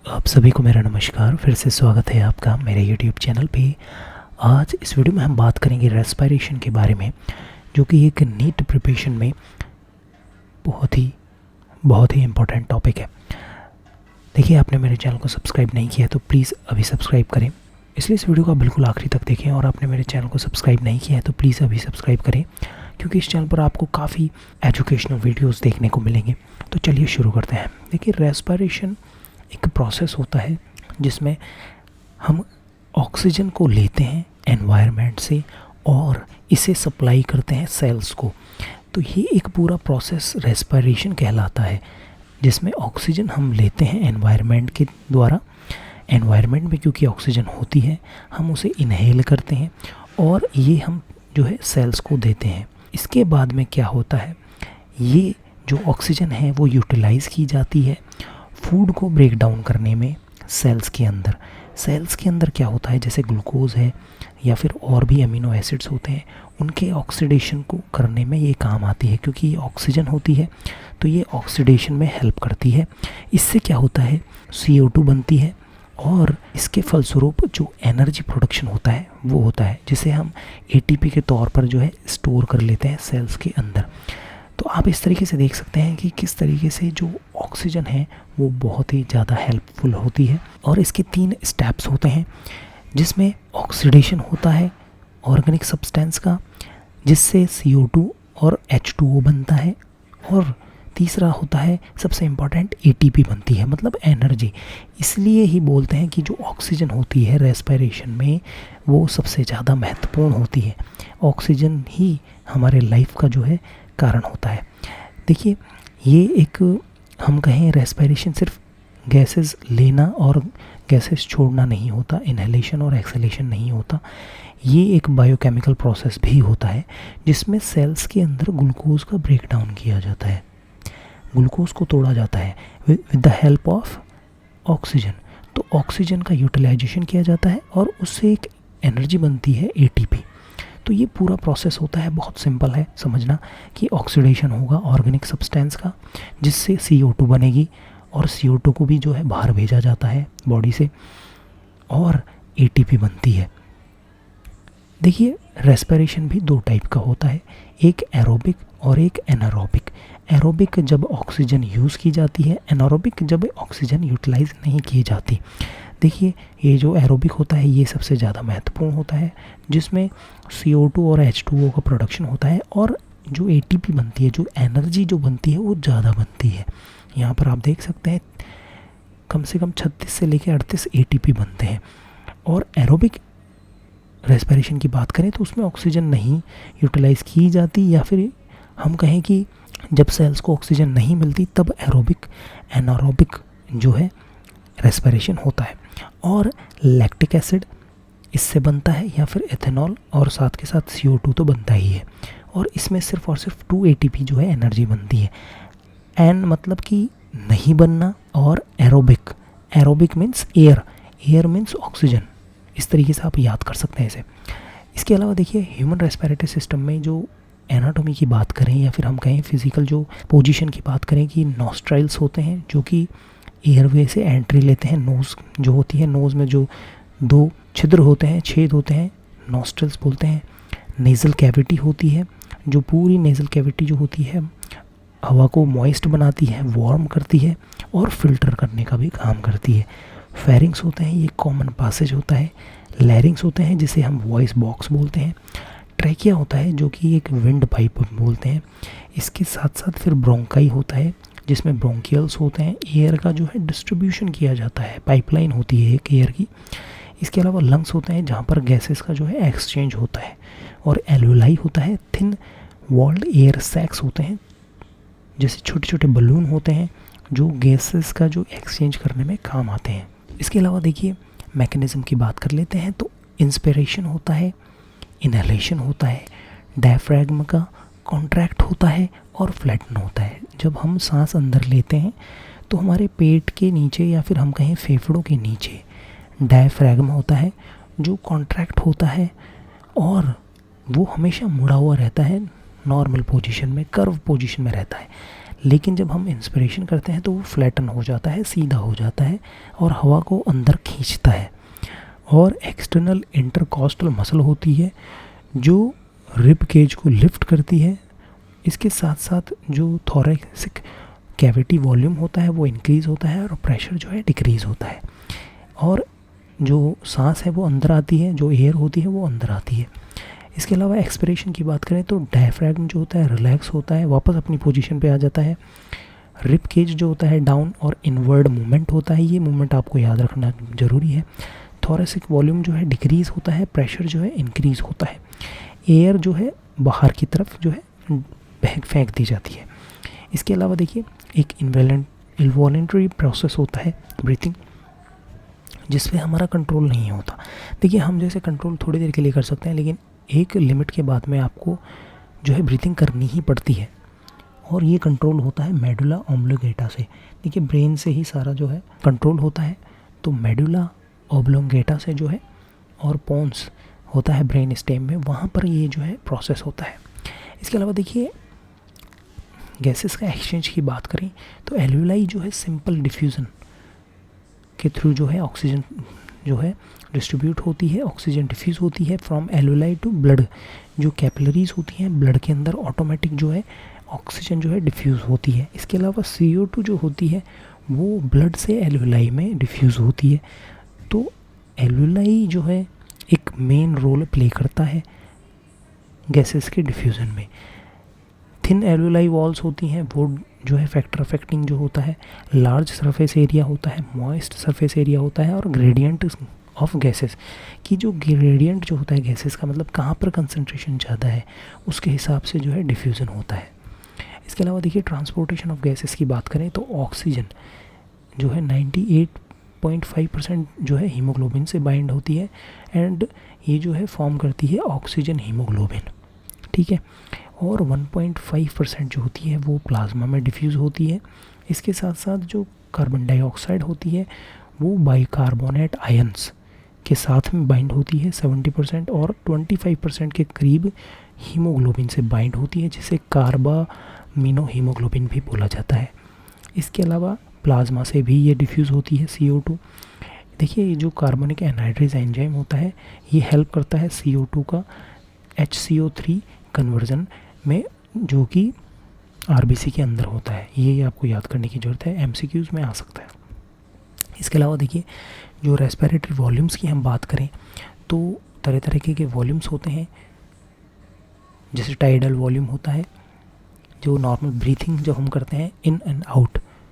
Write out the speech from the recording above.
आप सभी को मेरा नमस्कार। फिर से स्वागत है आपका मेरे YouTube चैनल पे। आज इस वीडियो में हम बात करेंगे रेस्पिरेशन के बारे में, जो कि एक नीट प्रिपरेशन में बहुत ही इम्पोर्टेंट टॉपिक है। देखिए, आपने मेरे चैनल को सब्सक्राइब नहीं किया तो प्लीज़ अभी सब्सक्राइब करें, इसलिए इस वीडियो को बिल्कुल आखिरी तक देखें। और आपने मेरे चैनल को सब्सक्राइब नहीं किया है तो प्लीज़ अभी सब्सक्राइब करें, क्योंकि इस चैनल पर आपको काफ़ी एजुकेशनल वीडियोस देखने को मिलेंगे। तो चलिए शुरू करते हैं। देखिए, रेस्पिरेशन एक प्रोसेस होता है जिसमें हम ऑक्सीजन को लेते हैं एनवायरनमेंट से और इसे सप्लाई करते हैं सेल्स को। तो ये एक पूरा प्रोसेस रेस्पिरेशन कहलाता है, जिसमें ऑक्सीजन हम लेते हैं एनवायरनमेंट के द्वारा। एनवायरनमेंट में क्योंकि ऑक्सीजन होती है, हम उसे इनहेल करते हैं और ये हम जो है सेल्स को देते हैं। इसके बाद में क्या होता है, ये जो ऑक्सीजन है वो यूटिलाइज़ की जाती है फूड को ब्रेक डाउन करने में। सेल्स के अंदर क्या होता है, जैसे ग्लूकोज है या फिर और भी अमीनो एसिड्स होते हैं, उनके ऑक्सीडेशन को करने में ये काम आती है। क्योंकि ये ऑक्सीजन होती है तो ये ऑक्सीडेशन में हेल्प करती है। इससे क्या होता है, CO2 बनती है और इसके फलस्वरूप जो एनर्जी प्रोडक्शन होता है वो होता है, जिसे हम ATP के तौर पर जो है स्टोर कर लेते हैं सेल्स के अंदर। तो आप इस तरीके से देख सकते हैं कि किस तरीके से जो ऑक्सीजन है वो बहुत ही ज़्यादा हेल्पफुल होती है। और इसके 3 स्टेप्स होते हैं, जिसमें ऑक्सीडेशन होता है ऑर्गेनिक सब्सटेंस का, जिससे CO2 और H2O बनता है। और तीसरा होता है सबसे इम्पॉर्टेंट, ATP बनती है, मतलब एनर्जी। इसलिए ही बोलते हैं कि जो ऑक्सीजन होती है रेस्पिरेशन में वो सबसे ज़्यादा महत्वपूर्ण होती है। ऑक्सीजन ही हमारे लाइफ का जो है कारण होता है। देखिए, ये एक हम कहें रेस्पिरेशन सिर्फ गैसेस लेना और गैसेस छोड़ना नहीं होता, इनहेलेशन और एक्सहेलेशन नहीं होता। ये एक बायोकेमिकल प्रोसेस भी होता है, जिसमें सेल्स के अंदर ग्लूकोज का ब्रेक डाउन किया जाता है, ग्लूकोज को तोड़ा जाता है with the help of oxygen. तो ऑक्सीजन का यूटिलाइजेशन किया जाता है और उससे एक एनर्जी बनती है ATP। तो ये पूरा प्रोसेस होता है, बहुत सिंपल है समझना, कि ऑक्सीडेशन होगा ऑर्गेनिक सब्सटेंस का, जिससे CO2 बनेगी और CO2 को भी जो है बाहर भेजा जाता है बॉडी से और ATP बनती है। देखिए, रेस्पिरेशन भी 2 टाइप का होता है, एक एरोबिक और एक एनारोबिक। एरोबिक जब ऑक्सीजन यूज़ की जाती है, एनारोबिक जब ऑक्सीजन यूटिलाइज नहीं की जाती। देखिए, ये जो एरोबिक होता है ये सबसे ज़्यादा महत्वपूर्ण होता है, जिसमें CO2 और H2O का प्रोडक्शन होता है और जो ATP बनती है, जो एनर्जी जो बनती है वो ज़्यादा बनती है। यहाँ पर आप देख सकते हैं कम से कम 36 से लेकर 38 ATP बनते हैं। और एरोबिक रेस्पिरेशन की बात करें तो उसमें ऑक्सीजन नहीं यूटिलाइज़ की जाती, या फिर हम कहें कि जब सेल्स को ऑक्सीजन नहीं मिलती तब एनारोबिक जो है रेस्पिरेशन होता है। और लैक्टिक एसिड इससे बनता है, या फिर एथेनॉल, और साथ के साथ CO2 तो बनता ही है। और इसमें सिर्फ और सिर्फ 2 ATP जो है एनर्जी बनती है। एन मतलब कि नहीं बनना, और aerobic means air means oxygen. इस तरीके से आप याद कर सकते हैं इसे। इसके अलावा देखिए, ह्यूमन रेस्पिरेटरी सिस्टम में जो एनाटॉमी की बात करें या फिर हम कहें फिजिकल जो पोजीशन की बात करें, कि नॉस्ट्राइल्स होते हैं जो कि एयरवे से एंट्री लेते हैं। नोज़ जो होती है, नोज़ में जो 2 छिद्र होते हैं, छेद होते हैं, नॉस्ट्रल्स बोलते हैं। नेज़ल कैविटी होती है, जो पूरी नेज़ल कैविटी जो होती है हवा को मॉइस्ट बनाती है, वार्म करती है और फिल्टर करने का भी काम करती है। फेरिंग्स होते हैं, ये कॉमन पासेज होता है। लैरिंग्स होते हैं, जिसे हम वॉइस बॉक्स बोलते हैं। ट्रैकिया होता है, जो कि एक विंड पाइप बोलते हैं। इसके साथ साथ फिर ब्रोंकाई होता है, जिसमें ब्रोंकियल्स होते हैं, एयर का जो है डिस्ट्रीब्यूशन किया जाता है, पाइपलाइन होती है एक एयर की। इसके अलावा लंग्स होते हैं, जहाँ पर गैसेस का जो है एक्सचेंज होता है। और एल्वेलाई होता है, थिन वॉल्ड एयर सैक्स होते हैं, जैसे छोटे छोटे बलून होते हैं जो गैसेस का जो एक्सचेंज करने में काम आते हैं। इसके अलावा देखिए, मैकेनिज़्म की बात कर लेते हैं तो इंस्पिरेशन होता है, इनहेलेशन होता है, डायफ्रैगम का कॉन्ट्रैक्ट होता है और फ्लैटन होता है। जब हम सांस अंदर लेते हैं तो हमारे पेट के नीचे या फिर हम कहें फेफड़ों के नीचे डायफ्रैगम होता है, जो कॉन्ट्रैक्ट होता है और वो हमेशा मुड़ा हुआ रहता है, नॉर्मल पोजीशन में, कर्व पोजीशन में रहता है। लेकिन जब हम इंस्पिरेशन करते हैं तो वो फ्लैटन हो जाता है, सीधा हो जाता है और हवा को अंदर खींचता है। और एक्सटर्नल इंटरकॉस्टल मसल होती है जो रिब केज को लिफ्ट करती है। इसके साथ साथ जो थोरैसिक कैविटी वॉल्यूम होता है वो इंक्रीज़ होता है और प्रेशर जो है डिक्रीज़ होता है, और जो सांस है वो अंदर आती है, जो एयर होती है वो अंदर आती है। इसके अलावा एक्सपिरेशन की बात करें तो डायफ्रैगम जो होता है रिलैक्स होता है, वापस अपनी पोजीशन पे आ जाता है। रिब केज जो होता है डाउन और इनवर्ड मूवमेंट होता है, ये मूवमेंट आपको याद रखना ज़रूरी है। थोरैसिक वॉल्यूम जो है डिक्रीज़ होता है, प्रेशर जो है इंक्रीज़ होता है, एयर जो है बाहर की तरफ जो है फेंक दी जाती है। इसके अलावा देखिए एक इनवॉलेंट्री प्रोसेस होता है ब्रीथिंग, जिस पे हमारा कंट्रोल नहीं होता। देखिए हम जैसे कंट्रोल थोड़ी देर के लिए कर सकते हैं, लेकिन एक लिमिट के बाद में आपको जो है ब्रीथिंग करनी ही पड़ती है, और ये कंट्रोल होता है मेडुला ऑब्लोंगेटा से। देखिए ब्रेन से ही सारा जो है कंट्रोल होता है, तो मेडुला ऑब्लोंगेटा से जो है, और पोन्स होता है ब्रेन स्टेम में, वहाँ पर ये जो है प्रोसेस होता है। इसके अलावा देखिए गैसेस का एक्सचेंज की बात करें तो एल्विलाई जो है सिंपल डिफ्यूज़न के थ्रू जो है ऑक्सीजन जो है डिस्ट्रीब्यूट होती है, ऑक्सीजन डिफ्यूज़ होती है फ्रॉम एल्विलाई टू ब्लड। जो कैपिलरीज होती हैं ब्लड के अंदर ऑटोमेटिक जो है ऑक्सीजन जो है डिफ्यूज़ होती है। इसके अलावा CO2 जो होती है वो ब्लड से एल्विलाई में डिफ्यूज़ होती है। तो एल्विलाई जो है एक मेन रोल प्ले करता है गैसेस के डिफ्यूज़न में। थिन एल्विलाई वॉल्स होती हैं, वो जो है फैक्टर अफेक्टिंग जो होता है, लार्ज सरफेस एरिया होता है, मॉइस्ट सरफेस एरिया होता है, और ग्रेडियंट ऑफ गैसेस की जो ग्रेडियंट जो होता है गैसेस का, मतलब कहाँ पर कंसंट्रेशन ज़्यादा है उसके हिसाब से जो है डिफ्यूज़न होता है। इसके अलावा देखिए ट्रांसपोर्टेशन ऑफ गैसेस की बात करें तो ऑक्सीजन जो है 98.5% जो है हीमोग्लोबिन से बाइंड होती है, एंड ये जो है फॉर्म करती है ऑक्सीजन हीमोग्लोबिन, ठीक है। और 1.5% जो होती है वो प्लाज्मा में डिफ्यूज़ होती है। इसके साथ साथ जो कार्बन डाइऑक्साइड होती है वो बाइकार्बोनेट आयंस के साथ में बाइंड होती है 70%, और 25% के करीब हीमोग्लोबिन से बाइंड होती है, जिसे कार्बामिनो हीमोग्लोबिन भी बोला जाता है। इसके अलावा प्लाज्मा से भी ये डिफ्यूज़ होती है CO2। देखिए ये जो कार्बनिक एनहाइड्रेज एंजाइम होता है ये हेल्प करता है CO2 का HCO3 कन्वर्जन में, जो कि RBC के अंदर होता है। ये आपको याद करने की ज़रूरत है, MCQs में आ सकता है। इसके अलावा देखिए जो रेस्पिरेटरी वॉल्यूम्स की हम बात करें तो तरह तरह के वॉल्यूम्स होते हैं, जैसे टाइडल वॉल्यूम होता है, जो नॉर्मल ब्रीथिंग जब हम करते हैं इन एंड आउट,